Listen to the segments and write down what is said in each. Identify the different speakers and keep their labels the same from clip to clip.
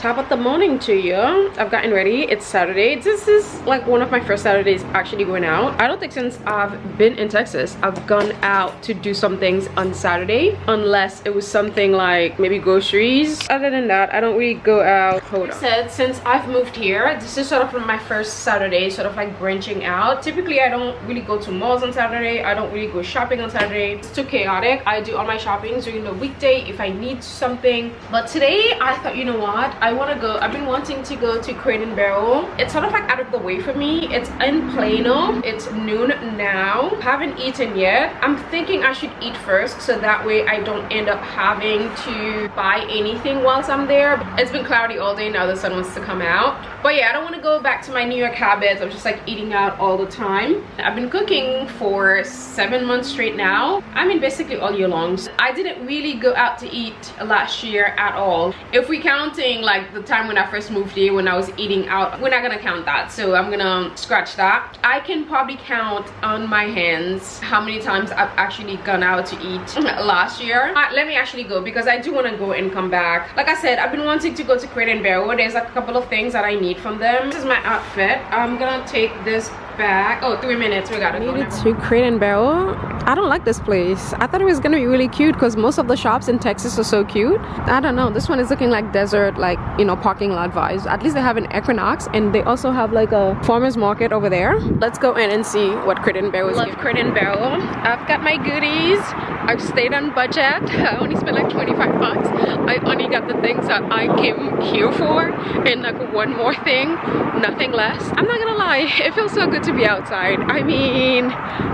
Speaker 1: Top of the morning to you. I've gotten ready. It's Saturday. This is like one of my first Saturdays actually going out. I don't think since I've been in Texas I've gone out to do some things on Saturday, unless it was something like maybe groceries. Other than that, I don't really go out. Hold on. Said since I've moved here, this is sort of my first Saturday, sort of like branching out. Typically I don't really go to malls on Saturday. I don't really go shopping on Saturday. It's too chaotic. I do all my shopping during the weekday if I need something. But today I thought, you know what, I want to go. I've been wanting to go to Crate and Barrel. It's sort of like out of the way for me. It's in Plano. It's noon now. Haven't eaten yet. I'm thinking I should eat first so that way I don't end up having to buy anything whilst I'm there. It's been cloudy all day now. The sun wants to come out. But yeah, I don't want to go back to my New York habits of just like eating out all the time. I've been cooking for 7 months straight now. I mean basically all year long. So I didn't really go out to eat last year at all. If we counting like the time when I first moved here when I was eating out, we're not gonna count that, so I'm gonna scratch that. I can probably count on my hands how many times I've actually gone out to eat last year. Let me actually go because I do want to go and come back. Like I said, I've been wanting to go to Crate and Barrel. There's like a couple of things that I need from them. This is my outfit. I'm gonna take this back. Oh, 3 minutes. We gotta go. Needed to Crate and Barrel. I don't like this place. I thought it was gonna be really cute because most of the shops in Texas are so cute. I don't know. This one is looking like desert, like, you know, parking lot vibes. At least they have an Equinox, and they also have like a farmer's market over there. Let's go in and see what Crate and Barrel is. Love Crate and Barrel. I've got my goodies. I've stayed on budget. I only spent like 25 bucks. I only got the things that I came here for, and like one more thing, nothing less. I'm not gonna lie, it feels so good to be outside. I mean,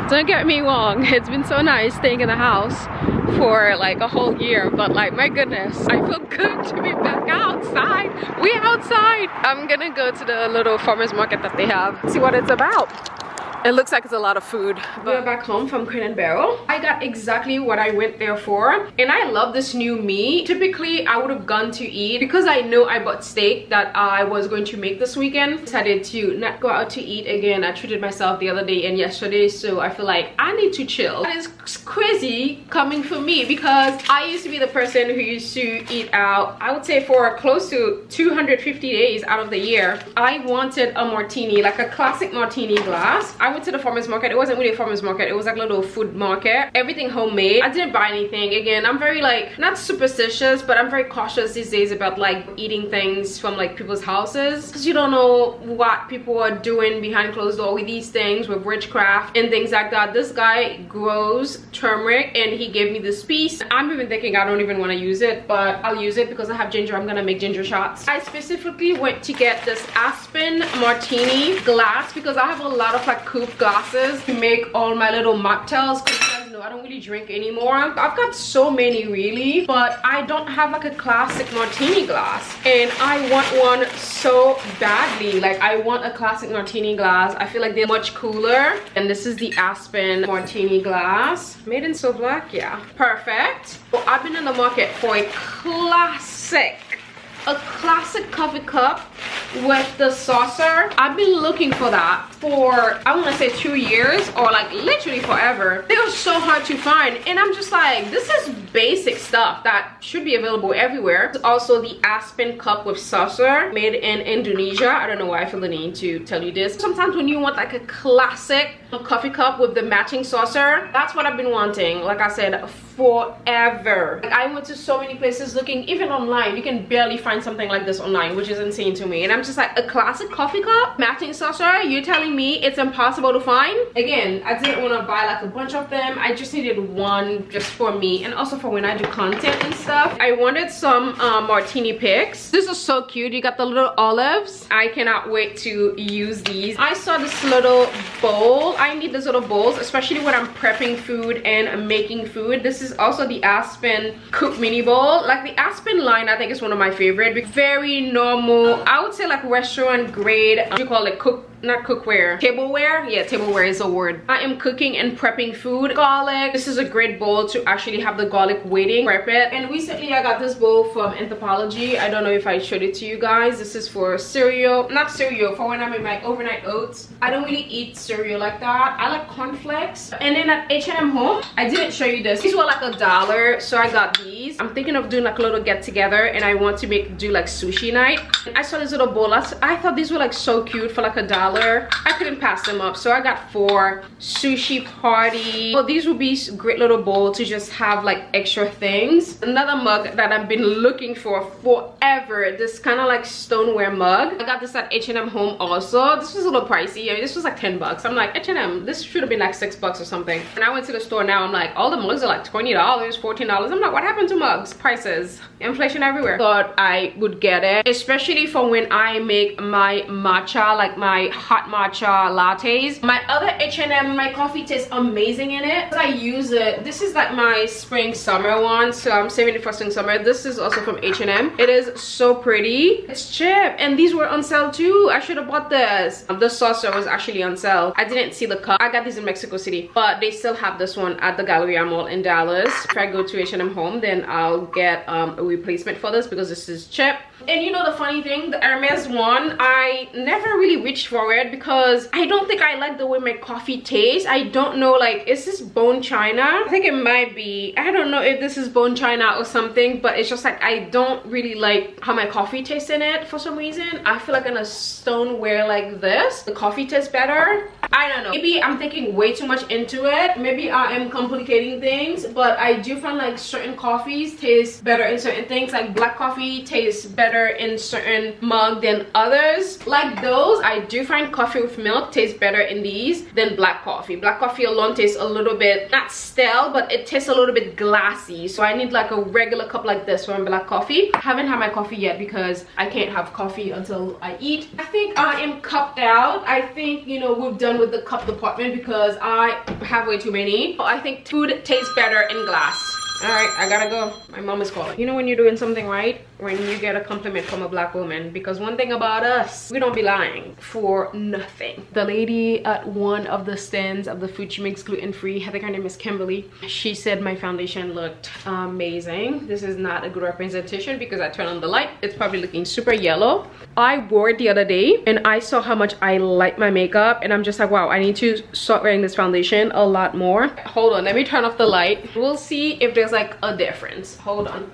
Speaker 1: don't get me wrong, it's been so nice staying in the house for like a whole year, but like my goodness, I feel good to be back outside. We outside. I'm gonna go to the little farmer's market that they have, see what it's about. It looks like it's a lot of food. We're back home from Crate and Barrel. I got exactly what I went there for, and I love this new meat. Typically I would have gone to eat because I know I bought steak that I was going to make this weekend. Decided to not go out to eat again. I treated myself the other day and yesterday, so I feel like I need to chill. That is crazy coming from me because I used to be the person who used to eat out, I would say, for close to 250 days out of the year. I wanted a martini, like a classic martini glass. I went to the farmer's market. It wasn't really a farmer's market, it was like a little food market. Everything homemade. I didn't buy anything. Again, I'm very like, not superstitious, but I'm very cautious these days about like eating things from like people's houses, because you don't know what people are doing behind closed door with these things, with witchcraft and things like that. This guy grows turmeric and he gave me this piece. I'm even thinking I don't even want to use it, but I'll use it because I have ginger. I'm gonna make ginger shots. I specifically went to get this Aspen martini glass because I have a lot of like coupe glasses to make all my little mocktails, because you guys know I don't really drink anymore. I've got so many really, but I don't have like a classic martini glass, and I want one so badly. Like I want a classic martini glass. I feel like they're much cooler. And this is the Aspen martini glass, made in Slovakia. Perfect. Well, I've been in the market for a classic coffee cup with the saucer. I've been looking for that for, I want to say 2 years, or like literally forever. They were so hard to find, and I'm just like, this is basic stuff that should be available everywhere. Also the Aspen cup with saucer, made in Indonesia. I don't know why I feel the need to tell you this. Sometimes when you want like a classic coffee cup with the matching saucer, that's what I've been wanting, like I said, forever. Like, I went to so many places looking, even online. You can barely find something like this online, which is insane to me. And I'm just like, a classic coffee cup, matching saucer? You're telling me it's impossible to find? Again, I didn't want to buy like a bunch of them. I just needed one just for me, and also for when I do content and stuff. I wanted some martini picks. This is so cute. You got the little olives. I cannot wait to use these. I saw this little bowl. I need these little bowls, especially when I'm prepping food and making food. This is also the Aspen Cook Mini Bowl. Like the Aspen line, I think is one of my favorite. Very normal, I would say like restaurant grade, you call it cook not cookware, tableware. Yeah, tableware is a word. I am cooking and prepping food. Garlic. This is a great bowl to actually have the garlic waiting, prep it. And recently I got this bowl from Anthropology. I don't know if I showed it to you guys. This is for cereal, not cereal, for when I make my overnight oats. I don't really eat cereal like that. I like cornflakes. And then at H&M Home, I didn't show you this. These were like $1, so I got these. I'm thinking of doing like a little get together, and I want to do like sushi night. I saw this little bowl. I thought these were like so cute for like $1. I couldn't pass them up, so I got 4. Sushi party. Well, these would be great little bowl to just have like extra things. Another mug that I've been looking for forever, this kind of like stoneware mug. I got this at H&M Home also. This was a little pricey. I mean, this was like 10 bucks. I'm like, H&M, this should have been like 6 bucks or something. And I went to the store now, I'm like, all the mugs are like $20, $14. I'm like, what happened to mugs? Prices, inflation everywhere. Thought I would get it, especially for when I make my matcha, like my hot matcha lattes. My other H&M, my coffee tastes amazing in it. I use it. This is like my spring summer one, so I'm saving it for spring summer. This is also from H&M. It is so pretty. It's cheap, and these were on sale too. I should have bought this. The saucer was actually on sale. I didn't see the cup. I got these in Mexico City, but they still have this one at the Galleria Mall in Dallas. If I go to H&M Home, then I'll get a replacement for this because this is cheap. And you know the funny thing, the Hermes one, I never really reached for it because I don't think I like the way my coffee tastes. I don't know, like, is this bone china? I think it might be. I don't know if this is bone china or something, but it's just like I don't really like how my coffee tastes in it for some reason. I feel like in a stoneware like this, the coffee tastes better. I don't know. Maybe I'm thinking way too much into it. Maybe I am complicating things, but I do find like certain coffees taste better in certain things. Like black coffee tastes better in certain mug than others. Like those, I do find coffee with milk tastes better in these than black coffee. Black coffee alone tastes a little bit, not stale, but it tastes a little bit glassy. So I need like a regular cup like this for black coffee. I haven't had my coffee yet because I can't have coffee until I eat. I think I am cupped out. I think, you know, we're done with the cup department because I have way too many. I think food tastes better in glass. All right, I gotta go. My mom is calling. You know when you're doing something right? When you get a compliment from a black woman. Because one thing about us, we don't be lying for nothing. The lady at one of the stands of the food she makes gluten-free, I think her name is Kimberly, she said my foundation looked amazing. This is not a good representation because I turned on the light. It's probably looking super yellow. I wore it the other day and I saw how much I like my makeup, and I'm just like, wow, I need to start wearing this foundation a lot more. Hold on, let me turn off the light. We'll see if there's like a difference. Hold on.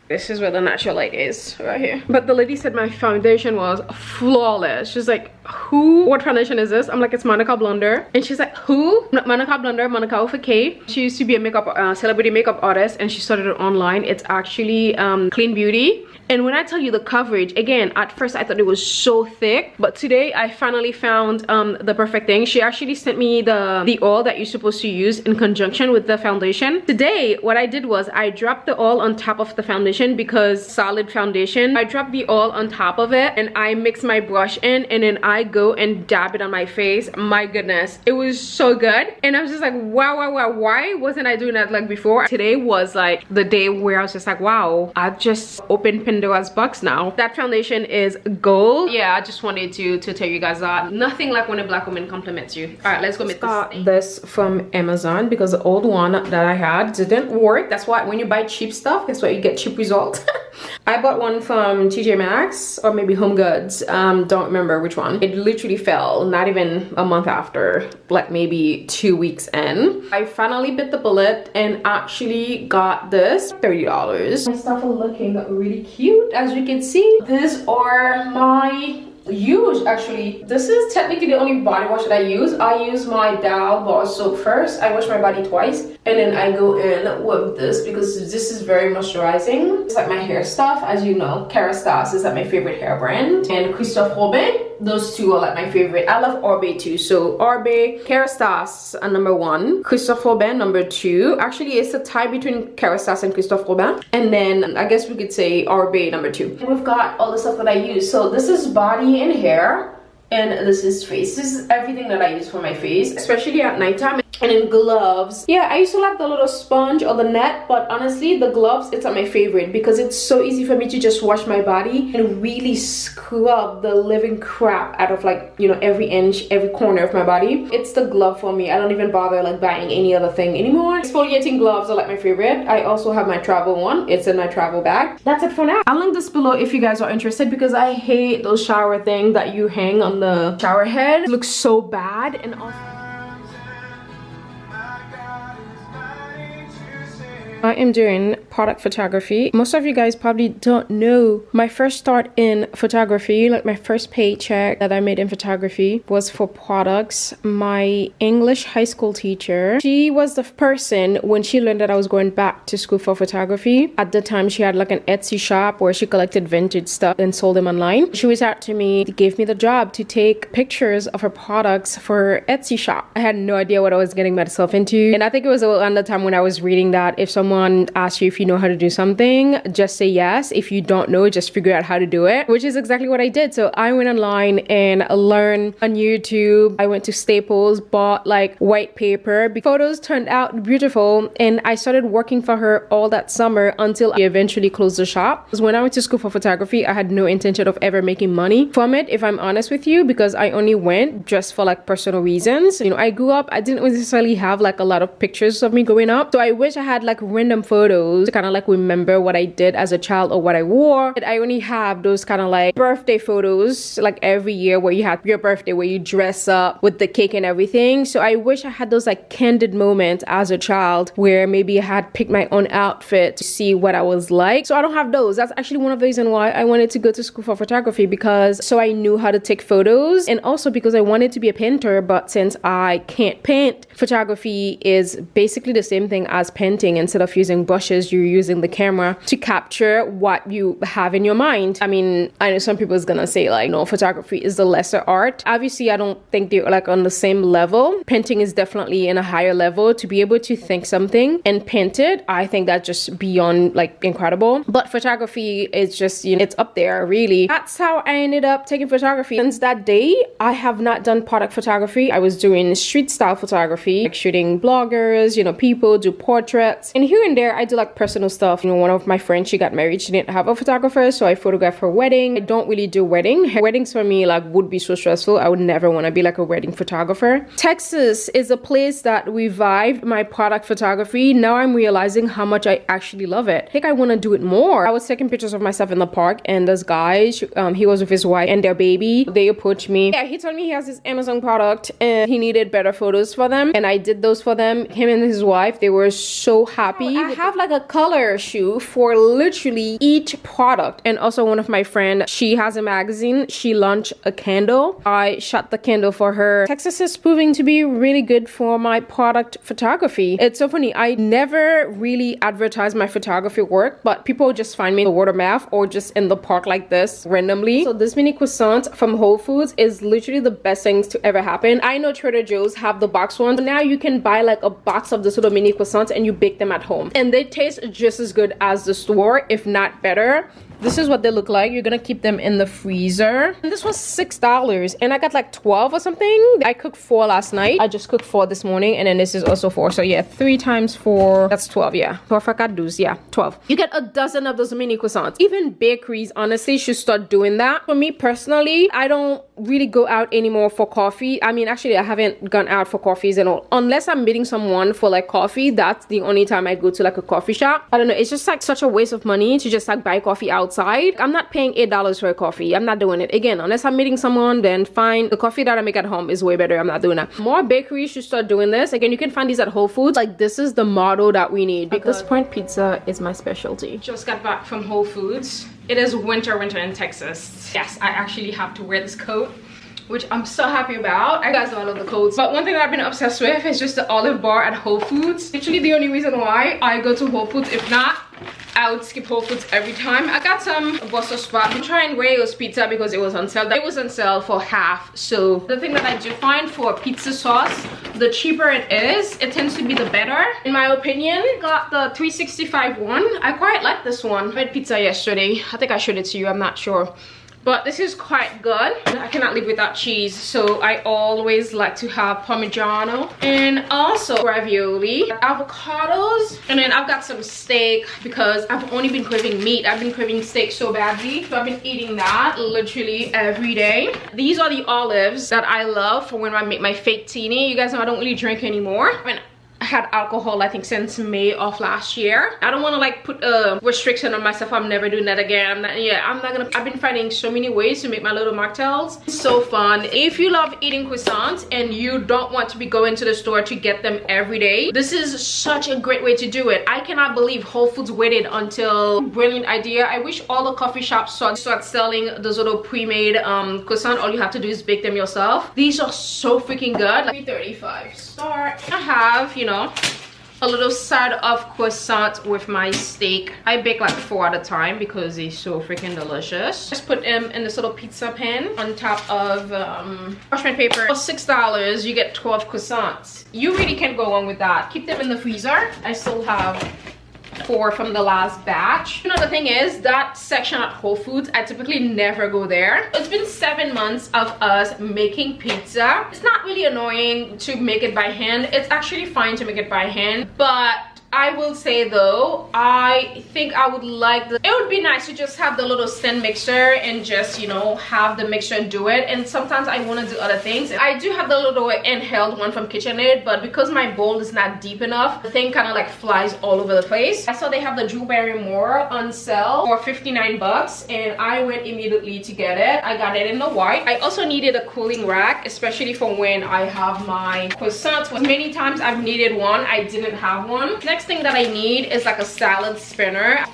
Speaker 1: This is where the natural light is, right here. But the lady said my foundation was flawless. She's like, who? What foundation is this? I'm like, it's Monica Blunder. And she's like, who? Monica Blunder, Monica with a K. She used to be a makeup celebrity makeup artist, and she started it online. It's actually Clean Beauty. And when I tell you the coverage, again, at first I thought it was so thick, but today I finally found the perfect thing. She actually sent me the oil that you're supposed to use in conjunction with the foundation. Today, what I did was I dropped the oil on top of the foundation because solid foundation. I dropped the oil on top of it and I mix my brush in, and then I go and dab it on my face. My goodness, it was so good. And I was just like, wow, wow, wow, why wasn't I doing that like before? Today was like the day where I was just like, wow, I've just opened Pandora's box now. That foundation is gold. Yeah, I just wanted to tell you guys that. Nothing like when a black woman compliments you. All right, let's go make this from Amazon because the old one that I had didn't work. That's why when you buy cheap stuff, that's why you get cheap results. I bought one from TJ Maxx or maybe Home Goods. Don't remember which one. It literally fell not even a month after, like maybe 2 weeks in. I finally bit the bullet and actually got this $30. My stuff are looking really cute, as you can see. These are my use. Actually, this is technically the only body wash that I use. I use my Dial bar soap first. I wash my body twice and then I go in with this because this is very moisturizing. It's like my hair stuff, as you know. Kerastase is like my favorite hair brand, and Christophe Robin. Those two are like my favorite. I love Orbe too. So Orbe, Kerastase number 1, Christophe Robin number 2. Actually, it's a tie between Kerastase and Christophe Robin, and then I guess we could say Orbe number 2. And we've got all the stuff that I use. So this is body and hair, and this is face. This is everything that I use for my face, especially at nighttime. And then gloves. Yeah, I used to like the little sponge or the net, but honestly the gloves, it's not my favorite because it's so easy for me to just wash my body and really scrub the living crap out of, like, you know, every inch, every corner of my body. It's the glove for me. I don't even bother like buying any other thing anymore. Exfoliating gloves are like my favorite. I also have my travel one. It's in my travel bag. That's it for now. I'll link this below if you guys are interested because I hate those shower things that you hang on the shower head. It looks so bad. And also I am doing product photography. Most of you guys probably don't know my first start in photography, like my first paycheck that I made in photography was for products. My English high school teacher, she was the person when she learned that I was going back to school for photography. At the time, she had like an Etsy shop where she collected vintage stuff and sold them online. She reached out to me, gave me the job to take pictures of her products for her Etsy shop. I had no idea what I was getting myself into. And I think it was around the time when I was reading that if someone asks you if you know how to do something, just say yes. If you don't know, just figure out how to do it, which is exactly what I did. So I went online and learned on YouTube. I went to Staples, bought like white paper. The photos turned out beautiful, and I started working for her all that summer until I eventually closed the shop. Because when I went to school for photography, I had no intention of ever making money from it, if I'm honest with you, because I only went just for like personal reasons. You know, I grew up, I didn't necessarily have like a lot of pictures of me growing up. So I wish I had like random photos to kind of like remember what I did as a child or what I wore. But I only have those kind of like birthday photos like every year where you have your birthday where you dress up with the cake and everything. So I wish I had those like candid moments as a child where maybe I had picked my own outfit to see what I was like. So I don't have those. That's actually one of the reasons why I wanted to go to school for photography, because so I knew how to take photos, and also because I wanted to be a painter. But since I can't paint, photography is basically the same thing as painting. Instead of using brushes, you're using the camera to capture what you have in your mind. I mean, I know some people is gonna say like, no, photography is the lesser art. Obviously, I don't think they're like on the same level. Painting is definitely in a higher level. To be able to think something and paint it, I think that's just beyond like incredible. But photography is just, you know, it's up there really. That's how I ended up taking photography. Since that day, I have not done product photography. I was doing street style photography, like shooting bloggers, you know, people, do portraits, and here and there I do like personal stuff. You know, one of my friends, she got married, she didn't have a photographer, so I photographed her wedding. I don't really do weddings for me like would be so stressful. I would never want to be like a wedding photographer. Texas is a place that revived my product photography. Now I'm realizing how much I actually love it. I think I want to do it more. I was taking pictures of myself in the park, and this guy, he was with his wife and their baby. They approached me. Yeah, he told me he has this Amazon product and he needed better photos for them, and I did those for them. Him and his wife, they were so happy. I have like a color shoe for literally each product. And also one of my friends, she has a magazine, she launched a candle. I shot the candle for her. Texas is proving to be really good for my product photography. It's so funny, I never really advertise my photography work, but people just find me in the word of mouth or just in the park like this randomly. So this mini croissant from Whole Foods is literally the best things to ever happen. I know Trader Joe's have the box ones. Now you can buy like a box of this little mini croissants and you bake them at home, and they taste just as good as the store, if not better. This is what they look like. You're gonna keep them in the freezer. And this was $6 and I got like 12 or something. I cooked 4 last night. I just cooked 4 this morning, and then this is also 4. So yeah, 3 times 4, that's 12. Yeah, 12, yeah, 12. You get a dozen of those mini croissants. Even bakeries honestly should start doing that. For me personally, I don't really go out anymore for coffee. I mean, actually I haven't gone out for coffees and all, unless I'm meeting someone for like coffee. That's the only time I go to like a coffee shop. I don't know, it's just like such a waste of money to just like buy coffee outside. I'm not paying $8 for a coffee. I'm not doing it. Again, unless I'm meeting someone, then fine. The coffee that I make at home is way better. I'm not doing that. More bakeries should start doing this. Again, you can find these at Whole Foods. Like, this is the model that we need. At this point, pizza is my specialty. Just got back from Whole Foods. It is winter in Texas. Yes, I actually have to wear this coat, which I'm so happy about. I guys know I love the coats. But one thing that I've been obsessed with is just the olive bar at Whole Foods. Literally the only reason why I go to Whole Foods. If not, I would skip Whole Foods every time. I got some Brussels sprouts. I'm trying Rayo's pizza because it was on sale. It was on sale for half. So the thing that I do find for pizza sauce, the cheaper it is, it tends to be the better, in my opinion. Got the 365 one. I quite like this one. I had pizza yesterday. I think I showed it to you. I'm not sure. but this is quite good. I cannot live without cheese, so I always like to have Parmigiano and also ravioli, avocados, and then I've got some steak because I've only been craving meat. I've been craving steak so badly, so I've been eating that literally every day. These are the olives that I love for when I make my fake teeny. You guys know I don't really drink anymore. I mean, had alcohol I think since May of last year. I don't want to like put a restriction on myself. I'm never doing that again. I've been finding so many ways to make my little mocktails. It's so fun. If you love eating croissants and you don't want to be going to the store to get them every day, this is such a great way to do it. I cannot believe Whole Foods waited until brilliant idea. I wish all the coffee shops start selling those little pre-made croissant. All you have to do is bake them yourself. These are so freaking good. Like 335 start. I have, you know, a little side of croissant with my steak. I bake like 4 at a time because they're so freaking delicious. Just put them in this little pizza pan on top of parchment paper. For $6 you get 12 croissants. You really can't go wrong with that. Keep them in the freezer. I still have 4 from the last batch. You know, the thing is, that section at Whole Foods, I typically never go there. It's been 7 months of us making pizza. It's not really annoying to make it by hand. It's actually fine to make it by hand, but I will say though, I think I would like it would be nice to just have the little stand mixer and just, you know, have the mixer do it. And sometimes I want to do other things. I do have the little handheld one from KitchenAid, but because my bowl is not deep enough, the thing kind of like flies all over the place. I saw they have the Drew Barrymore on sale for 59 bucks and I went immediately to get it. I got it in the white. I also needed a cooling rack, especially for when I have my croissants. Many times I've needed one, I didn't have one. Next thing that I need is like a salad spinner.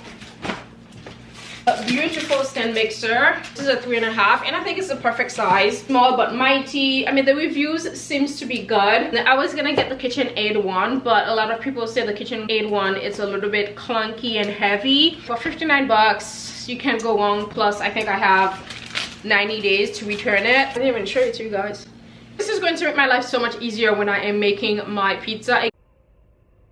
Speaker 1: A beautiful stand mixer. This is a 3.5 and I think it's the perfect size. Small but mighty. I mean, the reviews seems to be good. I was gonna get the KitchenAid one, but a lot of people say the KitchenAid one is a little bit clunky and heavy. For 59 bucks, you can't go wrong. Plus I think I have 90 days to return it. I didn't even show it to you guys. This is going to make my life so much easier when I am making my pizza.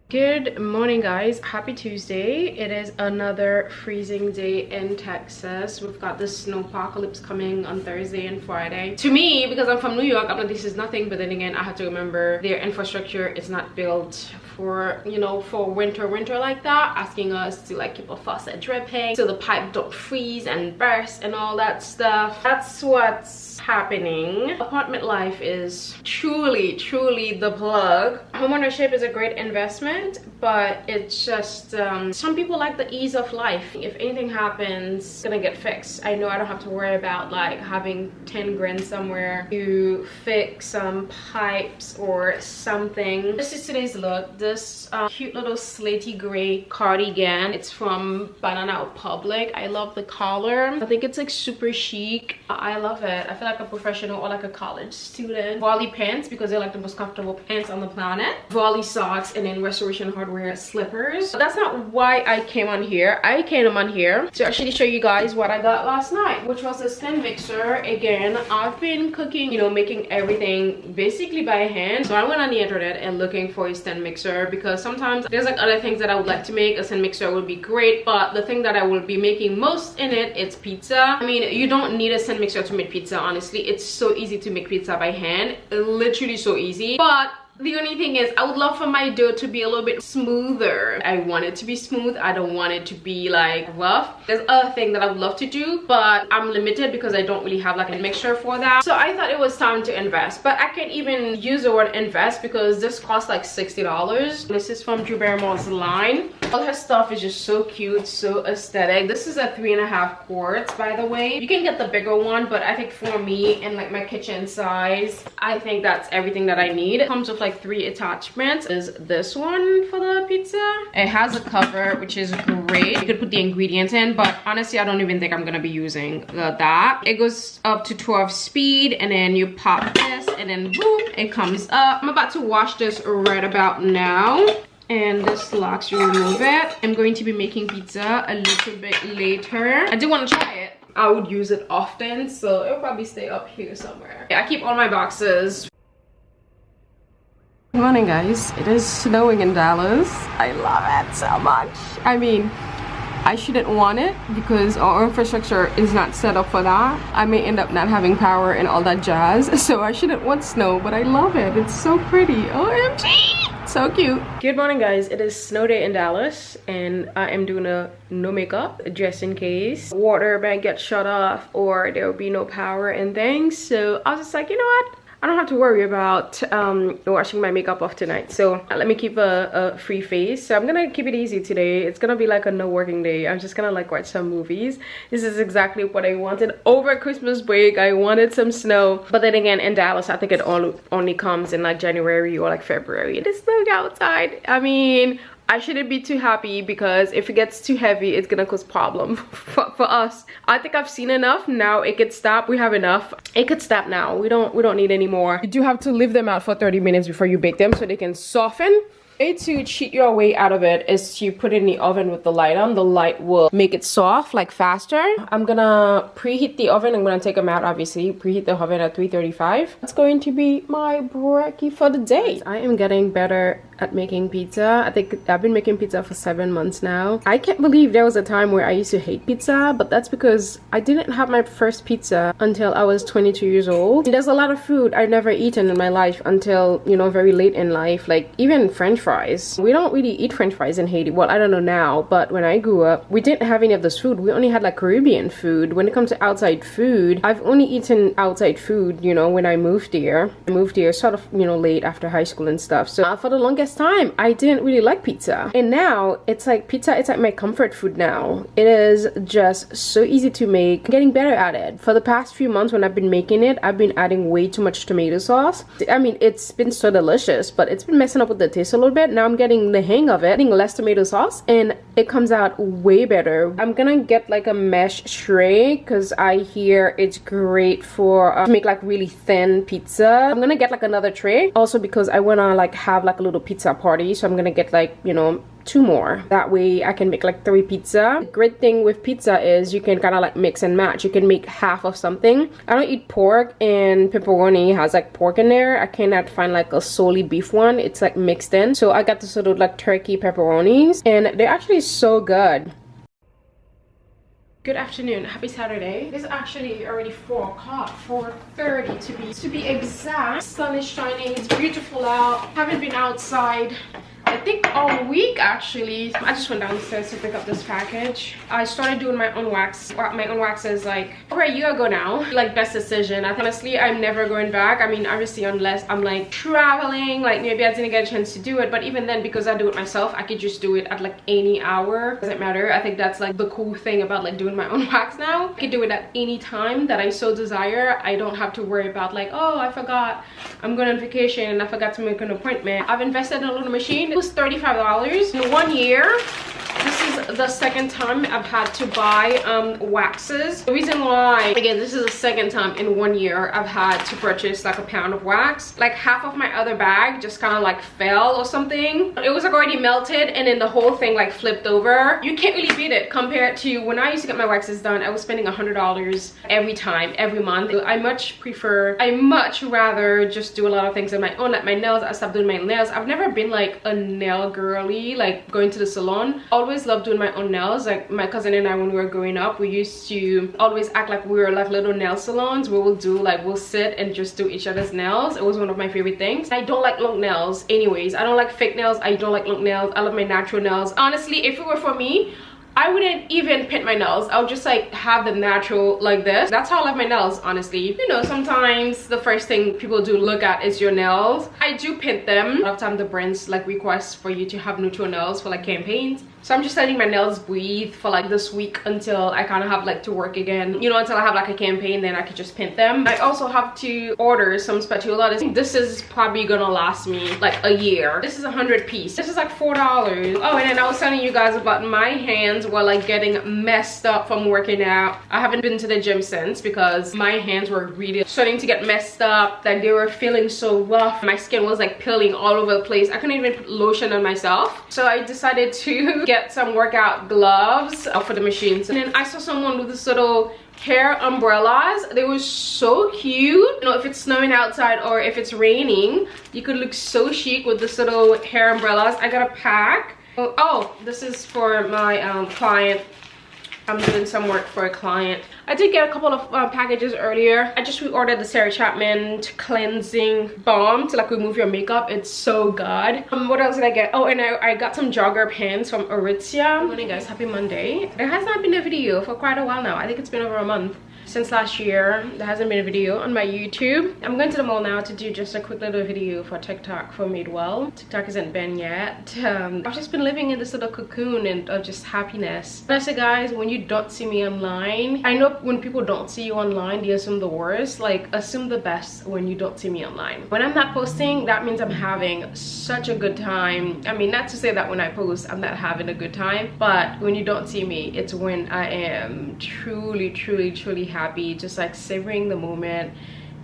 Speaker 1: Good morning guys, happy Tuesday. It is another freezing day in Texas. We've got the snow apocalypse coming on Thursday and Friday. To me, because I'm from New York, I'm like, this is nothing, but then again I have to remember their infrastructure is not built for, you know, for winter like that, asking us to like keep a faucet dripping so the pipe don't freeze and burst and all that stuff. That's what's happening. Apartment life is truly the plug. Homeownership is a great investment, but it's just some people like the ease of life. If anything happens, it's gonna get fixed. I know I don't have to worry about like having 10 grand somewhere to fix some pipes or something. This is today's look. This cute little slatey gray cardigan. It's from Banana Republic. I love the color. I think it's like super chic. I love it. I feel like a professional or like a college student. Volley pants because they're like the most comfortable pants on the planet. Volley socks, and then Restoration Hardware slippers. But that's not why I came on here. I came on here to actually show you guys what I got last night, which was a stand mixer. Again, I've been cooking, you know, making everything basically by hand. So I went on the internet and looking for a stand mixer because sometimes there's like other things that I would like to make. A stand mixer would be great, but the thing that I will be making most in it, it's pizza. I mean, you don't need a stand mixer to make pizza, honestly. It's so easy to make pizza by hand, literally so easy. But the only thing is, I would love for my dough to be a little bit smoother. I want it to be smooth. I don't want it to be like rough. There's other thing that I would love to do, but I'm limited because I don't really have like a mixture for that. So I thought it was time to invest, but I can't even use the word invest because this costs like $60. This is from Drew Barrymore's line. All her stuff is just so cute, so aesthetic. This is a 3.5 quarts, by the way. You can get the bigger one, but I think for me and like my kitchen size, I think that's everything that I need. It comes with like 3 attachments. Is this one for the pizza? It has a cover, which is great. You could put the ingredients in, but honestly I don't even think I'm gonna be using that. It goes up to 12 speed, and then you pop this and then boom, it comes up. I'm about to wash this right about now, and this locks, you remove it. I'm going to be making pizza a little bit later. I do want to try it. I would use it often, so it'll probably stay up here somewhere. I keep all my boxes. Good morning guys, it is snowing in Dallas. I love it so much. I mean, I shouldn't want it because our infrastructure is not set up for that. I may end up not having power and all that jazz, so I shouldn't want snow, but I love it. It's so pretty. OMG! So cute. Good morning, guys. It is snow day in Dallas, and I am doing a no makeup just in case water might get shut off or there will be no power and things. So I was just like, you know what? I don't have to worry about washing my makeup off tonight, so let me keep a free face. So I'm gonna keep it easy today. It's gonna be like a no working day. I'm just gonna like watch some movies. This is exactly what I wanted over Christmas break. I wanted some snow, but then again, in Dallas I think it only comes in like January or like February. It's snowing outside. I mean, I shouldn't be too happy because if it gets too heavy, it's gonna cause problem for us. I think I've seen enough. Now it could stop. We have enough. It could stop now. We don't need any more. You do have to leave them out for 30 minutes before you bake them so they can soften. A way to cheat your way out of it is to put it in the oven with the light on. The light will make it soft, like faster. I'm gonna preheat the oven. I'm gonna take them out, obviously. Preheat the oven at 335. That's going to be my brekkie for the day. I am getting better at making pizza. I think I've been making pizza for 7 months now. I can't believe there was a time where I used to hate pizza, but that's because I didn't have my first pizza until I was 22 years old. And there's a lot of food I've never eaten in my life until, you know, very late in life. Like even French fries. We don't really eat French fries in Haiti. Well, I don't know now, but when I grew up, we didn't have any of this food. We only had like Caribbean food. When it comes to outside food, I've only eaten outside food, you know, when I moved here. I moved here sort of, you know, late after high school and stuff. So for the longest time, I didn't really like pizza. And now it's like pizza, it's like my comfort food now. It is just so easy to make. I'm getting better at it. For the past few months when I've been making it, I've been adding way too much tomato sauce. I mean, it's been so delicious, but it's been messing up with the taste a little bit. Now I'm getting the hang of it, adding less tomato sauce, and it comes out way better. I'm gonna get like a mesh tray because I hear it's great for to make like really thin pizza. I'm gonna get like another tray also because I wanna like have like a little pizza party, so I'm gonna get like, you know, 2 more. That way I can make like 3 pizza. The great thing with pizza is you can kind of like mix and match. You can make half of something. I don't eat pork, and pepperoni has like pork in there. I cannot find like a solely beef one. It's like mixed in. So I got the sort of like turkey pepperonis, and they're actually so good. Good afternoon, happy Saturday. It's actually already 4 o'clock, 4:30 to be exact. Sun is shining, it's beautiful out. Haven't been outside I think all week actually. I just went downstairs to pick up this package. I started doing my own wax. My own waxes like over a year ago now. Like best decision. Honestly, I'm never going back. I mean, obviously unless I'm like traveling, like maybe I didn't get a chance to do it. But even then, because I do it myself, I could just do it at like any hour. Doesn't matter. I think that's like the cool thing about like doing my own wax now. I can do it at any time that I so desire. I don't have to worry about like, oh, I forgot I'm going on vacation and I forgot to make an appointment. I've invested in a little machine. It was $35 in 1 year. This is the second time I've had to buy waxes. The reason why, again, this is the second time in 1 year I've had to purchase like a pound of wax. Like half of my other bag just kind of like fell or something. It was like already melted and then the whole thing like flipped over. You can't really beat it compared to when I used to get my waxes done. I was spending $100 every time, every month. I much rather just do a lot of things on my own. Like my nails, I stopped doing my nails. I've never been like a nail girly, like going to the salon. Always loved doing my own nails. Like my cousin and I, when we were growing up, we used to always act like we were like little nail salons where we'll sit and just do each other's nails. It was one of my favorite things. I don't like long nails anyways. I don't like fake nails. I don't like long nails. I love my natural nails. Honestly, if it were for me, I wouldn't even paint my nails. I would just like have them natural like this. That's how I love my nails, honestly. You know, sometimes the first thing people do look at is your nails. I do paint them. A lot of time the brands like request for you to have neutral nails for like campaigns. So I'm just letting my nails breathe for like this week until I kind of have like to work again. You know, until I have like a campaign, then I could just paint them. I also have to order some spatula. This is probably gonna last me like a year. This is 100 piece. This is like $4. Oh, and then I was telling you guys about my hands were like getting messed up from working out. I haven't been to the gym since because my hands were really starting to get messed up. Like they were feeling so rough. My skin was like peeling all over the place. I couldn't even put lotion on myself. So I decided to get some workout gloves for the machines. And then I saw someone with this little hair umbrellas. They were so cute. You know, if it's snowing outside or if it's raining, you could look so chic with this little hair umbrellas. I got a pack Oh, this is for my client. I'm doing some work for a client. I did get a couple of packages earlier. I just reordered the Sarah Chapman cleansing balm to like remove your makeup. It's so good. What else did I get? Oh, and I got some jogger pants from Aritzia. Good morning, guys. Happy Monday. There has not been a video for quite a while now. I think it's been over a month. Since last year, there hasn't been a video on my YouTube. I'm going to the mall now to do just a quick little video for TikTok for Madewell. TikTok isn't banned yet. I've just been living in this little cocoon and of just happiness. Honestly, guys, when you don't see me online, I know when people don't see you online, they assume the worst. Like, assume the best when you don't see me online. When I'm not posting, that means I'm having such a good time. I mean, not to say that when I post, I'm not having a good time, but when you don't see me, it's when I am truly, truly, truly happy, just like savoring the moment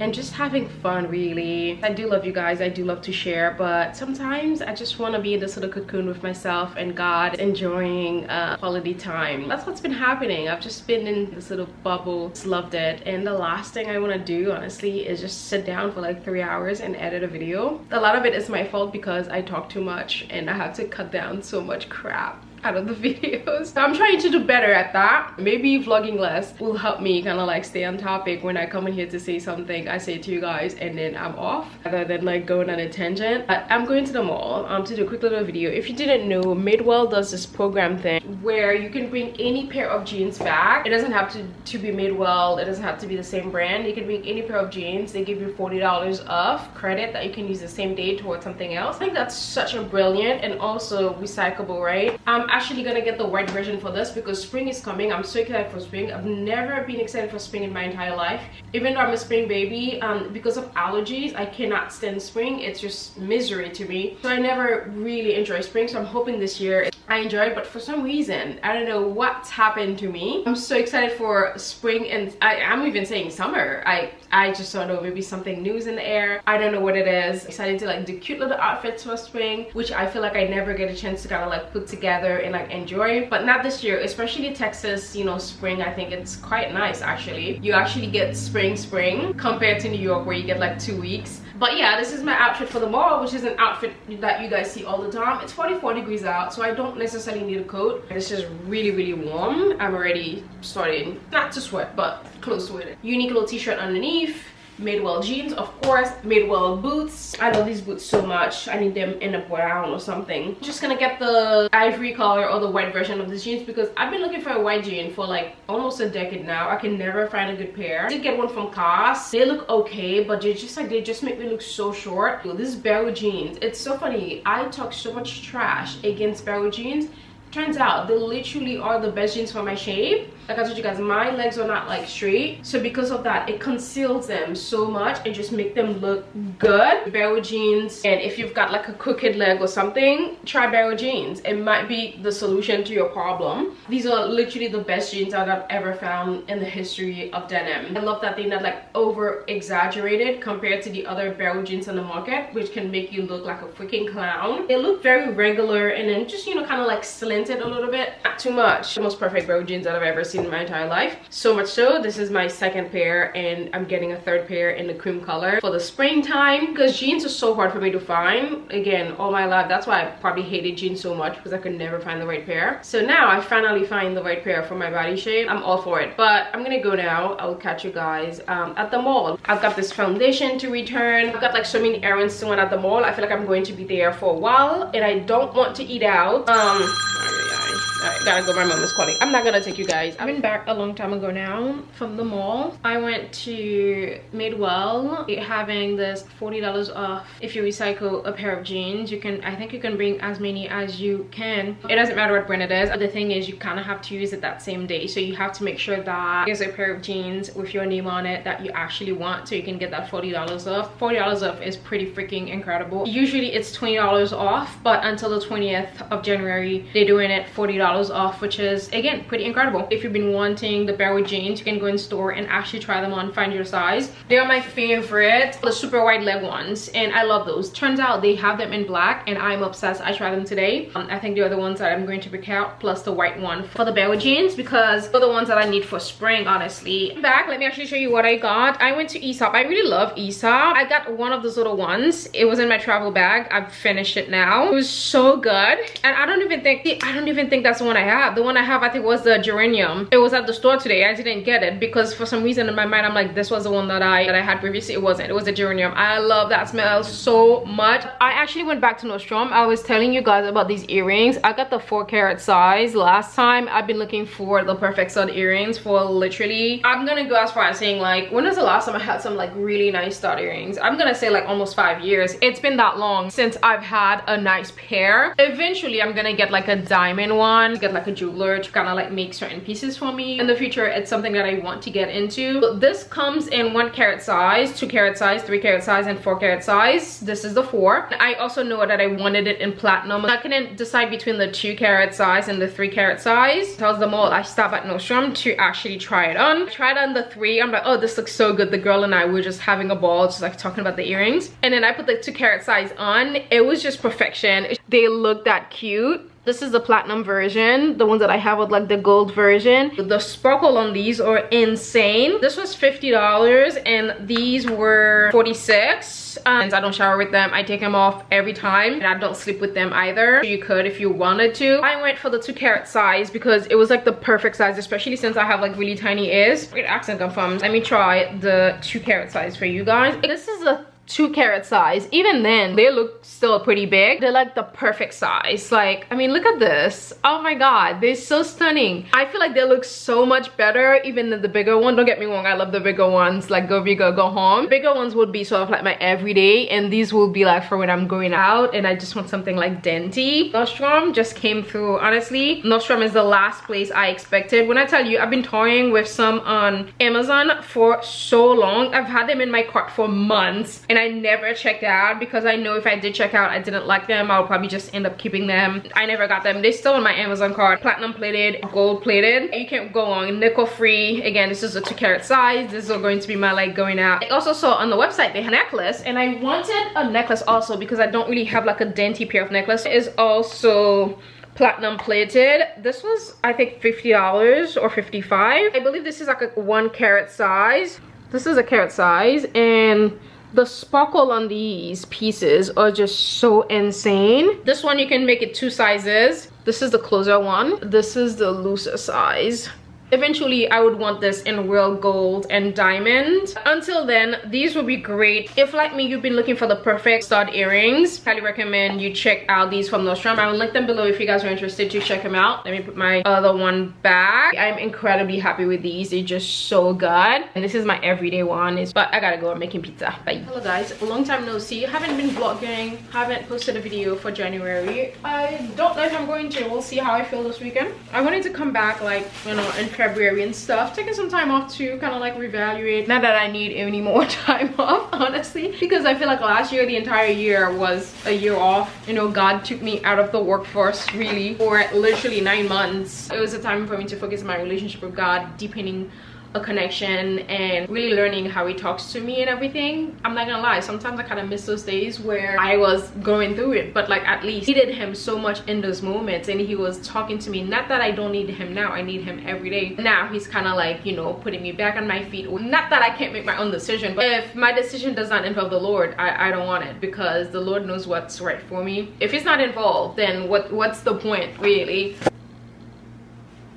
Speaker 1: and just having fun. Really, I do love you guys. I do love to share, but sometimes I just want to be in this little cocoon with myself and God, enjoying quality time. That's what's been happening. I've just been in this little bubble, just loved it. And the last thing I want to do, honestly, is just sit down for like 3 hours and edit a video. A lot of it is my fault because I talk too much and I have to cut down so much crap out of the videos. I'm trying to do better at that. Maybe vlogging less will help me kind of like stay on topic when I come in here to say something. I say to you guys and then I'm off, rather than like going on a tangent. But I'm going to the mall to do a quick little video. If you didn't know, Madewell does this program thing where you can bring any pair of jeans back. It doesn't have to be Madewell. It doesn't have to be the same brand. You can bring any pair of jeans. They give you $40 off credit that you can use the same day towards something else. I think that's such a brilliant and also recyclable, right? I'm actually gonna get the white version for this because spring is coming. I'm so excited for spring. I've never been excited for spring in my entire life. Even though I'm a spring baby, because of allergies, I cannot stand spring. It's just misery to me. So I never really enjoy spring. So I'm hoping this year I enjoy it, but for some reason, I don't know what's happened to me. I'm so excited for spring, and I'm even saying summer. I just don't know, maybe something new is in the air. I don't know what it is. Excited to like do cute little outfits for spring, which I feel like I never get a chance to kind of like put together and like enjoy, but not this year. Especially Texas, you know, spring, I think it's quite nice actually. You actually get spring compared to New York where you get like 2 weeks. But yeah, this is my outfit for the mall, which is an outfit that you guys see all the time. It's 44 degrees out, so I don't necessarily need a coat. This is really, really warm. I'm already starting not to sweat, but close to it. Unique little t-shirt underneath. Madewell jeans, of course. Madewell boots. I love these boots so much. I need them in a brown or something. I'm just gonna get the ivory color or the white version of these jeans because I've been looking for a white jean for like almost a decade now. I can never find a good pair. I did get one from COS. They look okay, but they just make me look so short. This is Barrow jeans. It's so funny. I talk so much trash against Barrow jeans. Turns out they literally are the best jeans for my shape. Like I told you guys, my legs are not like straight, so because of that, it conceals them so much and just make them look good. Barrow jeans, and if you've got like a crooked leg or something, try Barrow jeans. It might be the solution to your problem. These are literally the best jeans that I've ever found in the history of denim. I love that they're not like over exaggerated compared to the other Barrow jeans on the market, which can make you look like a freaking clown. They look very regular and then just, you know, kind of like slanted a little bit, not too much. The most perfect Barrow jeans that I've ever seen in my entire life. So much so, this is my second pair and I'm getting a third pair in the cream color for the springtime because jeans are so hard for me to find. Again, all my life, that's why I probably hated jeans so much, because I could never find the right pair. So now I finally find the right pair for my body shape. I'm all for it, but I'm gonna go now. I'll catch you guys at the mall. I've got this foundation to return. I've got like so many errands to run at the mall. I feel like I'm going to be there for a while and I don't want to eat out. Alright, gotta go. My mom is calling. I'm not gonna take you guys. I've been back a long time ago now from the mall. I went to Madewell, having this $40 off if you recycle a pair of jeans. You can, I think you can bring as many as you can. It doesn't matter what brand it is. The thing is, you kind of have to use it that same day, so you have to make sure that there's a pair of jeans with your name on it that you actually want, so you can get that $40 off. $40 off is pretty freaking incredible. Usually it's $20 off, but until the 20th of January they're doing it $40 off, which is again pretty incredible. If you've been wanting the barrel jeans, you can go in store and actually try them on, find your size. They are my favorite, the super wide leg ones, and I love those. Turns out they have them in black and I'm obsessed. I tried them today. I think they're the ones that I'm going to pick out, plus the white one for the barrel jeans, because they're the ones that I need for spring, honestly. Back, let me actually show you what I got. I went to Aesop. I really love Aesop. I got one of those little ones. It was in my travel bag. I've finished it now. It was so good, and I don't even think that's the one I have. The one I have, I think, was the geranium. It was at the store today. I didn't get it because for some reason in my mind I'm like, this was the one that I had previously. It wasn't. It was a geranium. I love that smell so much. I actually went back to Nordstrom. I was telling you guys about these earrings. I got the 4-carat size last time. I've been looking for the perfect stud earrings for literally, I'm gonna go as far as saying, like, when was the last time I had some like really nice stud earrings? I'm gonna say like almost 5 years. It's been that long since I've had a nice pair. Eventually I'm gonna get like a diamond one, get like a jeweler to kind of like make certain pieces for me in the future. It's something that I want to get into. But this comes in 1-carat size, 2-carat size, 3-carat size, and 4-carat size. This is the 4. I also know that I wanted it in platinum. I couldn't decide between the 2-carat size and the 3-carat size. Tells them all. I stopped at Nordstrom to actually try it on. I tried on the 3. I'm like, oh, this looks so good. The girl and I were just having a ball, just like talking about the earrings. And then I put the 2-carat size on. It was just perfection. They look that cute. This is the platinum version. The ones that I have with like the gold version. The sparkle on these are insane. This was $50 and these were $46. And I don't shower with them. I take them off every time, and I don't sleep with them either. You could if you wanted to. I went for the 2-carat size because it was like the perfect size, especially since I have like really tiny ears. Great accent confirms. Let me try the 2-carat size for you guys. This is a 2-carat size. Even then they look still pretty big. They're like the perfect size. Like, I mean, look at this. Oh my god, they're so stunning. I feel like they look so much better even than the bigger one. Don't get me wrong, I love the bigger ones, like go big or go home. Bigger ones would be sort of like my everyday, and these will be like for when I'm going out and I just want something like dainty. Nordstrom just came through. Honestly, Nordstrom is the last place I expected. When I tell you, I've been toying with some on Amazon for so long. I've had them in my cart for months and I never checked out because I know if I did check out, I didn't like them, I'll probably just end up keeping them. I never got them. They're still on my Amazon cart. Platinum plated, gold plated. You can't go on. Nickel free. Again, this is a 2-carat size. This is going to be my like going out. I also saw on the website they had a necklace, and I wanted a necklace also because I don't really have like a dainty pair of necklace. It is also platinum plated. This was, I think, $50 or $55. I believe this is like a 1-carat size. This is a carat size, and the sparkle on these pieces are just so insane. This one you can make it 2 sizes. This is the closer one. This is the looser size. Eventually I would want this in real gold and diamond. Until then, these would be great. If like me, you've been looking for the perfect stud earrings, highly recommend you check out these from Nordstrom. I will link them below if you guys are interested to check them out. Let me put my other one back. I'm incredibly happy with these. They're just so good. And this is my everyday one. But I gotta go. I'm making pizza. Bye. Hello guys, a long time no see. Haven't been vlogging, haven't posted a video for January. I don't know if I'm going to. We'll see how I feel this weekend. I wanted to come back like, you know, in February and stuff, taking some time off to kind of like reevaluate. Not that I need any more time off, honestly, because I feel like last year, the entire year was a year off. You know, God took me out of the workforce really for literally 9 months. It was a time for me to focus on my relationship with God, deepening a connection and really learning how he talks to me and everything. I'm not gonna lie, sometimes I kind of miss those days where I was going through it, but like at least I needed him so much in those moments, and he was talking to me. Not that I don't need him now, I need him every day. Now he's kind of like, you know, putting me back on my feet. Not that I can't make my own decision, but if my decision does not involve the Lord, I don't want it, because the Lord knows what's right for me. If he's not involved, then what's the point really?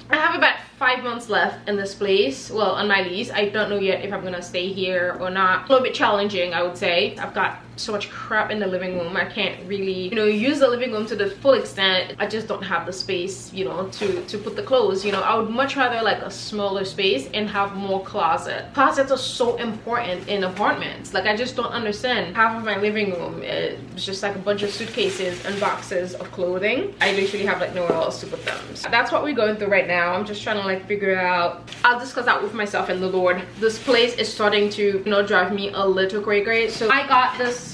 Speaker 1: I have about 5 months left in this place, well, on my lease. I don't know yet if I'm gonna stay here or not. A little bit challenging, I would say. I've got so much crap in the living room. I can't really, you know, use the living room to the full extent. I just don't have the space, you know, to put the clothes. You know, I would much rather like a smaller space and have more closet. Closets are so important in apartments. Like, I just don't understand. Half of my living room is just like a bunch of suitcases and boxes of clothing. I literally have like nowhere else to put them. So that's what we're going through right now. I'm just trying to like figure out. I'll discuss that with myself and the Lord. This place is starting to, you know, drive me a little cray. So I got this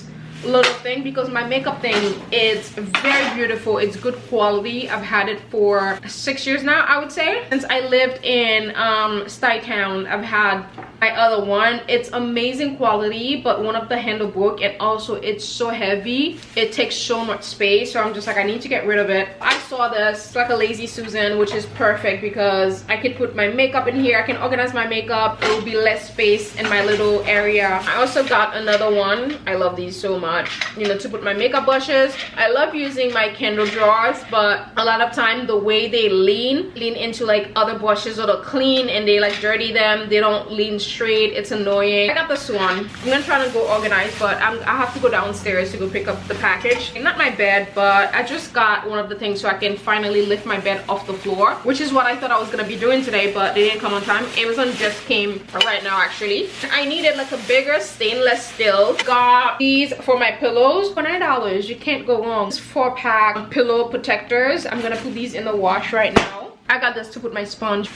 Speaker 1: little thing because my makeup thing is very beautiful. It's good quality. I've had it for 6 years now, I would say. Since I lived in Town, I've had my other one. It's amazing quality, but one of the handle broke, and also it's so heavy. It takes so much space, so I'm just like, I need to get rid of it. I saw this. It's like a Lazy Susan, which is perfect because I could put my makeup in here. I can organize my makeup. It will be less space in my little area. I also got another one. I love these so much, you know, to put my makeup brushes. I love using my candle drawers, but a lot of time the way they lean into like other brushes, or they'll clean and they like dirty them. They don't lean straight. It's annoying. I got this one. I'm gonna try to go organize, but I have to go downstairs to go pick up the package. Not my bed, but I just got one of the things so I can finally lift my bed off the floor, which is what I thought I was gonna be doing today, but they didn't come on time. Amazon just came right now actually. I needed like a bigger stainless steel. Got these for my pillows for $9. You can't go wrong. It's 4-pack pillow protectors. I'm gonna put these in the wash right now. I got this to put my sponge.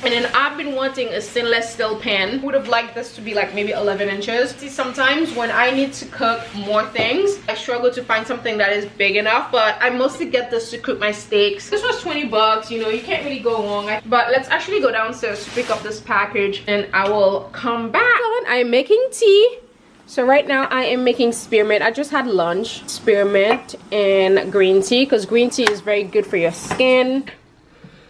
Speaker 1: And then I've been wanting a stainless steel pan. Would have liked this to be like maybe 11 inches. See, sometimes when I need to cook more things, I struggle to find something that is big enough, but I mostly get this to cook my steaks. This was 20 bucks, you know, you can't really go wrong. But let's actually go downstairs to pick up this package and I will come back. I am making tea. So right now I am making spearmint. I just had lunch. Spearmint and green tea, because green tea is very good for your skin.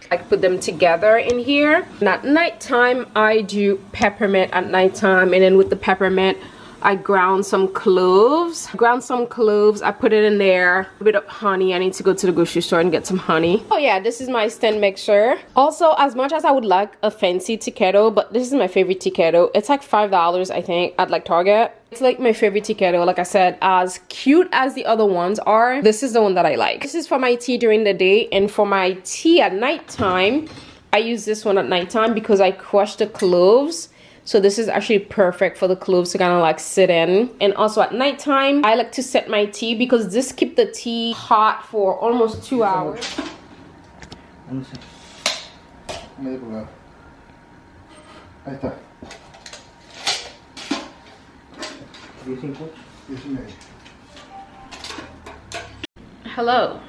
Speaker 1: I put them together in here. And at nighttime, I do peppermint at nighttime. And then with the peppermint, I ground some cloves. I put it in there. A bit of honey. I need to go to the grocery store and get some honey. Oh yeah, this is my stand mixer. Also, as much as I would like a fancy tea kettle, but this is my favorite tea kettle. It's like $5, I think, at like Target. It's like my favorite tea kettle. Like I said, as cute as the other ones are, this is the one that I like. This is for my tea during the day, and for my tea at nighttime, I use this one at nighttime because I crush the cloves. So this is actually perfect for the cloves to kind of like sit in. And also at nighttime, I like to set my tea because this keeps the tea hot for almost 2 hours.
Speaker 2: Ahí está. 10.5.
Speaker 1: Hello.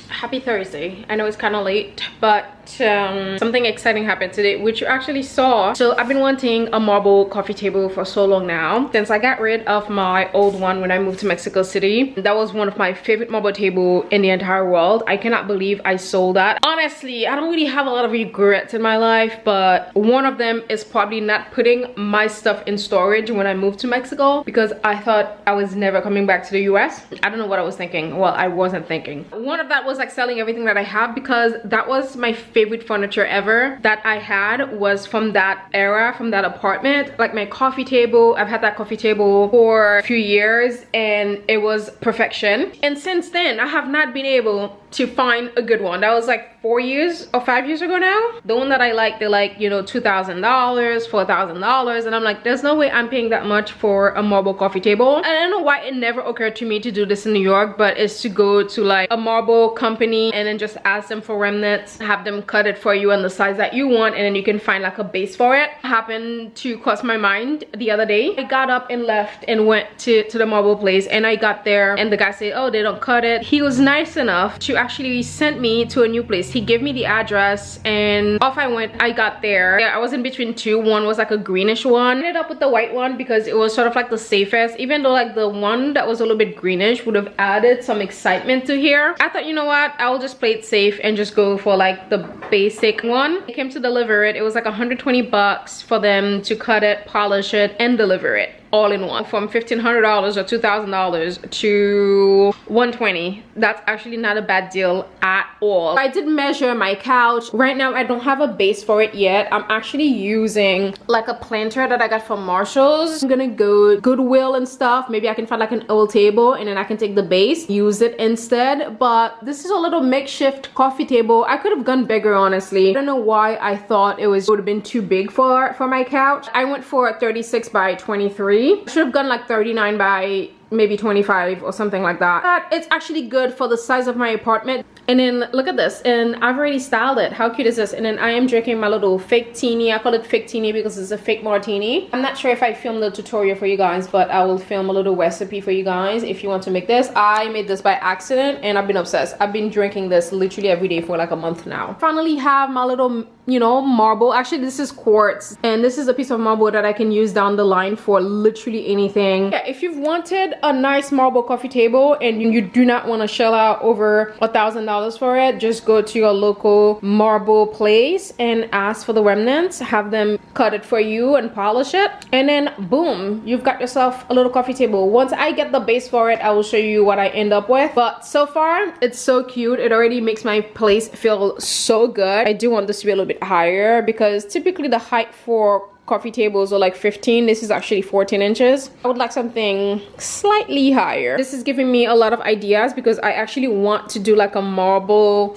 Speaker 1: Happy Thursday. I know it's kind of late, but something exciting happened today, which you actually saw. So I've been wanting a marble coffee table for so long now. Since I got rid of my old one when I moved to Mexico City, that was one of my favorite marble table in the entire world. I cannot believe I sold that. Honestly, I don't really have a lot of regrets in my life, but one of them is probably not putting my stuff in storage when I moved to Mexico, because I thought I was never coming back to the US. I don't know what I was thinking. Well, I wasn't thinking. One of that was like selling everything that I have, because that was my favorite furniture ever that I had, was from that era, from that apartment. Like my coffee table, I've had that coffee table for a few years and it was perfection. And since then I have not been able to find a good one. That was like 4 years or 5 years ago now. The one that I like, they're like, you know, $2,000, $4,000, and I'm like, there's no way I'm paying that much for a marble coffee table. And I don't know why it never occurred to me to do this in New York, but it's to go to like a marble company and then just ask them for remnants, have them cut it for you in the size that you want, and then you can find like a base for it. Happened to cross my mind the other day. I got up and left and went to the marble place, and I got there and the guy said, oh, they don't cut it. He was nice enough to actually send me to a new place. He gave me the address and off I went. I got there. Yeah, I was in between two. One was like a greenish one. I ended up with the white one because it was sort of like the safest, even though like the one that was a little bit greenish would have added some excitement to here. I thought, you know what, I'll just play it safe and just go for like the basic one. They came to deliver it. It was like 120 bucks for them to cut it, polish it, and deliver it all in one. From $1,500 or $2,000 to $120. That's actually not a bad deal at all. I did measure my couch. Right now I don't have a base for it yet. I'm actually using like a planter that I got from Marshall's. I'm gonna go Goodwill and stuff. Maybe I can find like an old table and then I can take the base, use it instead. But this is a little makeshift coffee table. I could have gone bigger, honestly. I don't know why I thought it would have been too big for my couch. I went for a 36 by 23. I should have gone like 39 by maybe 25 or something like that. But it's actually good for the size of my apartment. And then look at this, and I've already styled it. How cute is this? And then I am drinking my little fake teeny. I call it fake teeny because it's a fake martini. I'm not sure if I filmed the tutorial for you guys, but I will film a little recipe for you guys if you want to make this. I made this by accident and I've been obsessed. I've been drinking this literally every day for like a month now. Finally have my little, you know, marble. Actually, this is quartz, and this is a piece of marble that I can use down the line for literally anything. Yeah, if you've wanted a nice marble coffee table and you do not want to shell out over $1,000 for it, just go to your local marble place and ask for the remnants, have them cut it for you and polish it, and then boom, you've got yourself a little coffee table. Once I get the base for it, I will show you what I end up with, but so far it's so cute. It already makes my place feel so good. I do want this to be a little bit higher because typically the height for coffee tables are like 15. This is actually 14 inches. I would like something slightly higher. This is giving me a lot of ideas because I actually want to do like a marble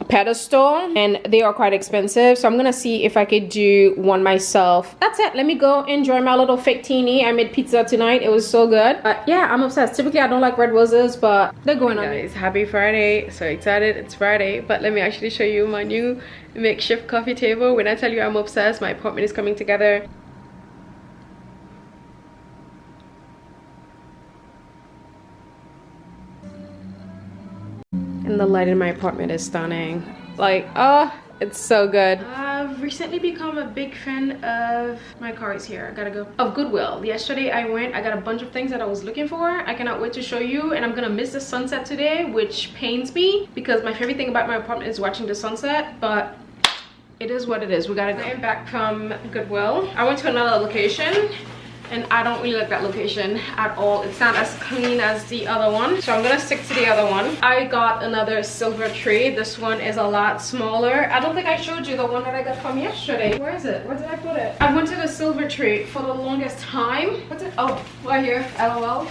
Speaker 1: pedestal, and they are quite expensive, so I'm gonna see if I could do one myself. That's it. Let me go enjoy my little fake teeny. I made pizza tonight. It was so good. Yeah, I'm obsessed. Typically I don't like red roses, but they're going on. Guys, happy Friday. So excited it's Friday, but let me actually show you my new makeshift coffee table. When I tell you I'm obsessed, my apartment is coming together. And the light in my apartment is stunning. Like, oh, it's so good. I've recently become a big fan of, my car is here, I gotta go, of Goodwill. Yesterday I went, I got a bunch of things that I was looking for. I cannot wait to show you, and I'm gonna miss the sunset today, which pains me because my favorite thing about my apartment is watching the sunset, but it is what it is. We gotta go. I'm back from Goodwill. I went to another location and I don't really like that location at all. It's not as clean as the other one, so I'm gonna stick to the other one. I got another silver tray. This one is a lot smaller. I don't think I showed you the one that I got from yesterday. Where is it? Where did I put it? I wanted a silver tray for the longest time. What's it? Oh, right here, LOL.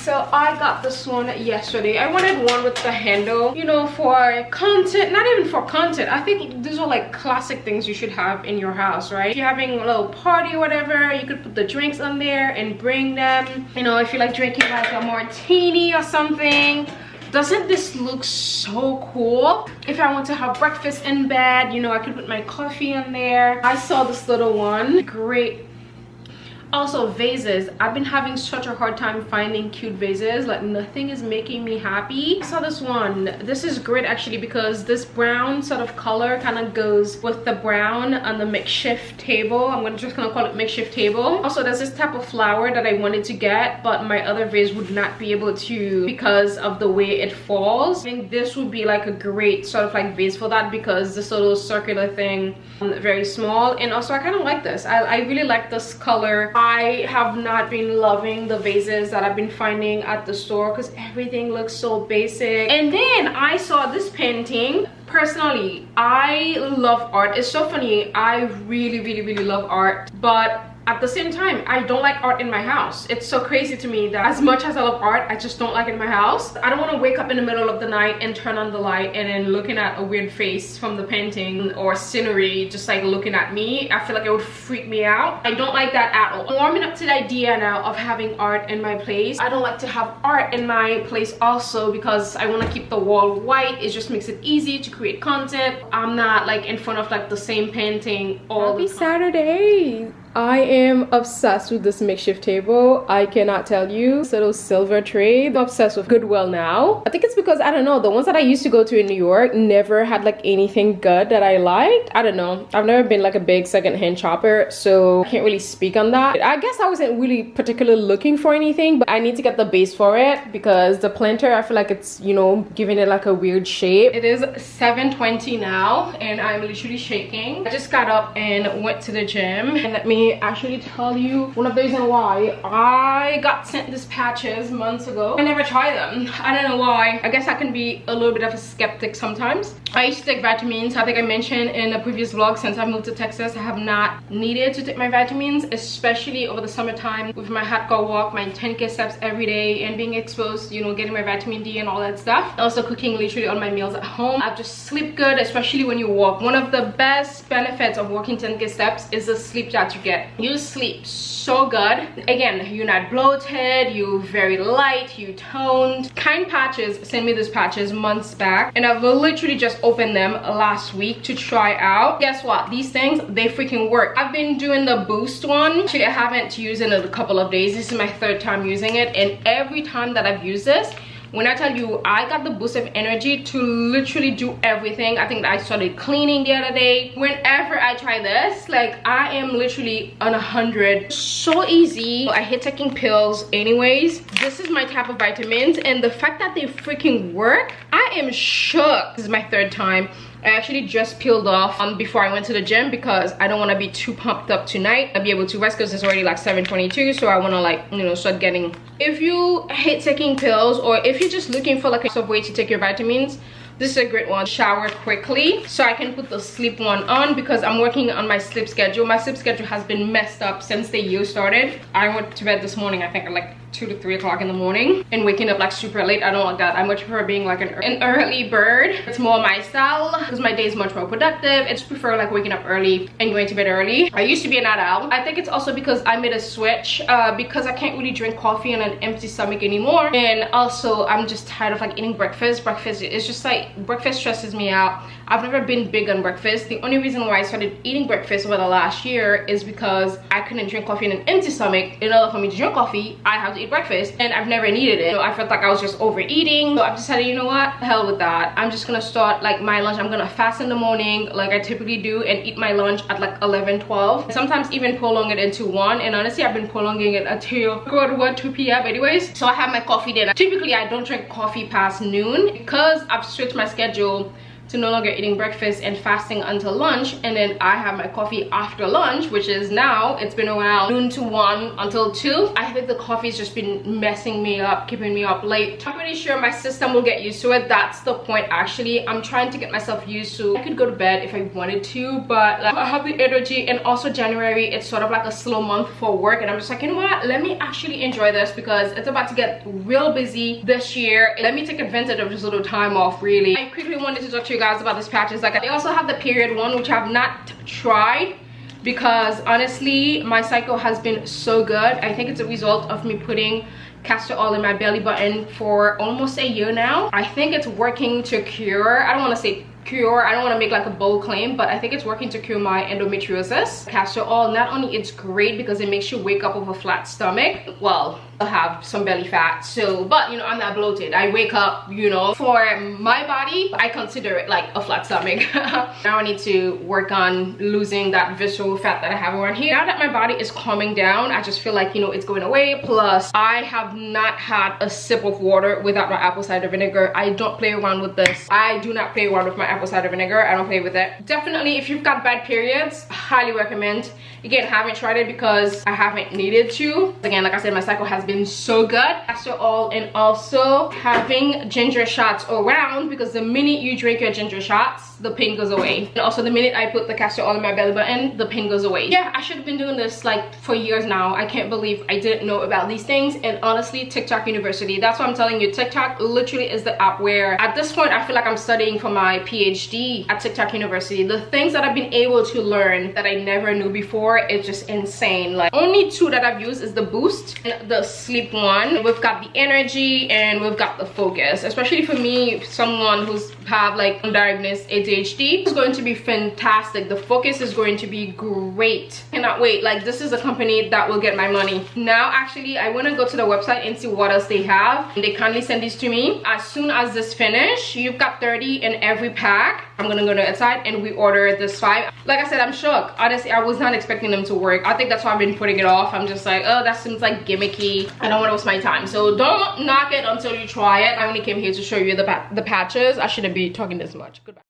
Speaker 1: So I got this one yesterday. I wanted one with the handle, you know, for content. Not even for content. I think these are like classic things you should have in your house, right? If you're having a little party or whatever, you could put the drinks on there and bring them. You know, if you like drinking like a martini or something. Doesn't this look so cool? If I want to have breakfast in bed, you know, I could put my coffee in there. I saw this little one. Great. Also, vases. I've been having such a hard time finding cute vases. Like, nothing is making me happy. I saw this one. This is great actually because this brown sort of color kind of goes with the brown on the makeshift table. I'm just gonna call it makeshift table. Also, there's this type of flower that I wanted to get, but my other vase would not be able to because of the way it falls. I think this would be like a great sort of like vase for that because this little circular thing, very small. And also, I kind of like this. I really like this color. I have not been loving the vases that I've been finding at the store because everything looks so basic. And then I saw this painting. Personally, I love art. It's so funny. I really love art, but at the same time, I don't like art in my house. It's so crazy to me that as much as I love art, I just don't like it in my house. I don't want to wake up in the middle of the night and turn on the light and then looking at a weird face from the painting or scenery just like looking at me. I feel like it would freak me out. I don't like that at all. I'm warming up to the idea now of having art in my place. I don't like to have art in my place also because I want to keep the wall white. It just makes it easy to create content. I'm not like in front of like the same painting all the time. Happy Saturday! I am obsessed with this makeshift table. I cannot tell you. This little silver tray. I'm obsessed with Goodwill now. I think it's because, I don't know, the ones that I used to go to in New York never had like anything good that I liked. I don't know. I've never been like a big secondhand shopper, so I can't really speak on that. I guess I wasn't really particularly looking for anything, but I need to get the base for it because the planter, I feel like it's, you know, giving it like a weird shape. It is 7:20 now and I'm literally shaking. I just got up and went to the gym, and let me actually tell you one of the reasons why I got sent these patches months ago. I never tried them. I don't know why. I guess I can be a little bit of a skeptic sometimes. I used to take vitamins. I think I mentioned in a previous vlog, since I moved to Texas, I have not needed to take my vitamins, especially over the summertime with my hardcore walk, my 10K steps every day, and being exposed, you know, getting my vitamin D and all that stuff. Also cooking literally all my meals at home. I just sleep good, especially when you walk. One of the best benefits of walking 10K steps is the sleep that you get. get. You sleep so good. Again, you're not bloated, you're very light, you toned. Kind Patches sent me these patches months back, and I've literally just opened them last week to try out. Guess what? These things, they freaking work. I've been doing the boost one. Actually, I haven't used it in a couple of days. This is my 3rd time using it, and every time that I've used this, when I tell you I got the boost of energy to literally do everything. I think I started cleaning the other day. Whenever I try this, like, I am literally on 100. So easy. I hate taking pills anyways. This is my type of vitamins, and the fact that they freaking work, I am shook. This is my 3rd time. I actually just peeled off before I went to the gym because I don't want to be too pumped up tonight. I'll be able to rest because it's already like 7:22, so I want to, like, you know, start getting. If you hate taking pills, or if you're just looking for like a way to take your vitamins, this is a great one. Shower quickly so I can put the sleep one on because I'm working on my sleep schedule. My sleep schedule has been messed up since the year started. I went to bed this morning, I think at like 2 to 3 o'clock in the morning, and waking up like super late. I don't like that. I much prefer being like an early bird. It's more my style because my day is much more productive. I just prefer like waking up early and going to bed early. I used to be a night owl. I think it's also because I made a switch because I can't really drink coffee on an empty stomach anymore, and also I'm just tired of like eating breakfast. Breakfast is just like, breakfast stresses me out. I've never been big on breakfast. The only reason why I started eating breakfast over the last year is because I couldn't drink coffee on an empty stomach. In order for me to drink coffee, I have to eat breakfast, and I've never needed it. So I felt like I was just overeating, so I've decided, you know what, the hell with that. I'm just gonna start like my lunch. I'm gonna fast in the morning like I typically do, and eat my lunch at like 11-12, sometimes even prolong it into 1, and honestly I've been prolonging it until what, 2 p.m. anyways. So I have my coffee then. Typically I don't drink coffee past noon because I've switched my schedule to no longer eating breakfast and fasting until lunch, and then I have my coffee after lunch, which is now, it's been around noon to 1 until 2. I think the coffee's just been messing me up, keeping me up late. I'm pretty sure my system will get used to it. That's the point actually. I'm trying to get myself used to. I could go to bed if I wanted to, but like, I have the energy, and also January, it's sort of like a slow month for work, and I'm just like, you know what, let me actually enjoy this because it's about to get real busy this year. Let me take advantage of this little time off. Really, I quickly wanted to talk to you guys about this patches. Like, I also have the period one, which I've not tried because honestly my cycle has been so good. I think it's a result of me putting castor oil in my belly button for almost a year now. I think it's working to cure, I don't want to say cure, I don't want to make like a bold claim, but I think it's working to cure my endometriosis. Castor oil, not only it's great because it makes you wake up with a flat stomach, well, I have some belly fat, so, but you know, I'm not bloated. I wake up, you know, for my body I consider it like a flat stomach. Now I need to work on losing that visceral fat that I have around here. Now that my body is calming down, I just feel like, you know, it's going away. Plus I have not had a sip of water without my apple cider vinegar. I don't play around with this. I do not play around with my apple cider vinegar. I don't play with it. Definitely, if you've got bad periods, highly recommend. Again, haven't tried it because I haven't needed to. Again, like I said, my cycle has been so good. Castor oil, and also having ginger shots around, because the minute you drink your ginger shots, the pain goes away. And also the minute I put the castor oil in my belly button, the pain goes away. Yeah, I should have been doing this like for years now. I can't believe I didn't know about these things. And honestly, TikTok University, that's what I'm telling you. TikTok literally is the app where at this point I feel like I'm studying for my PhD at TikTok University. The things that I've been able to learn that I never knew before, it's just insane. Like, only 2 that I've used is the boost and the sleep one. We've got the energy and we've got the focus. Especially for me, someone who's have like undiagnosed ADHD, it's going to be fantastic. The focus is going to be great. Cannot wait. Like, this is a company that will get my money. Now actually I want to go to the website and see what else they have, and they kindly send these to me. As soon as this finish, you've got 30 in every pack. I'm gonna go to the website and we order this 5. Like I said, I'm shook. Honestly, I was not expecting them to work. I think that's why I've been putting it off. I'm just like, oh, that seems like gimmicky. I don't want to waste my time. So don't knock it until you try it. I only came here to show you the patches. I shouldn't be talking this much. Goodbye.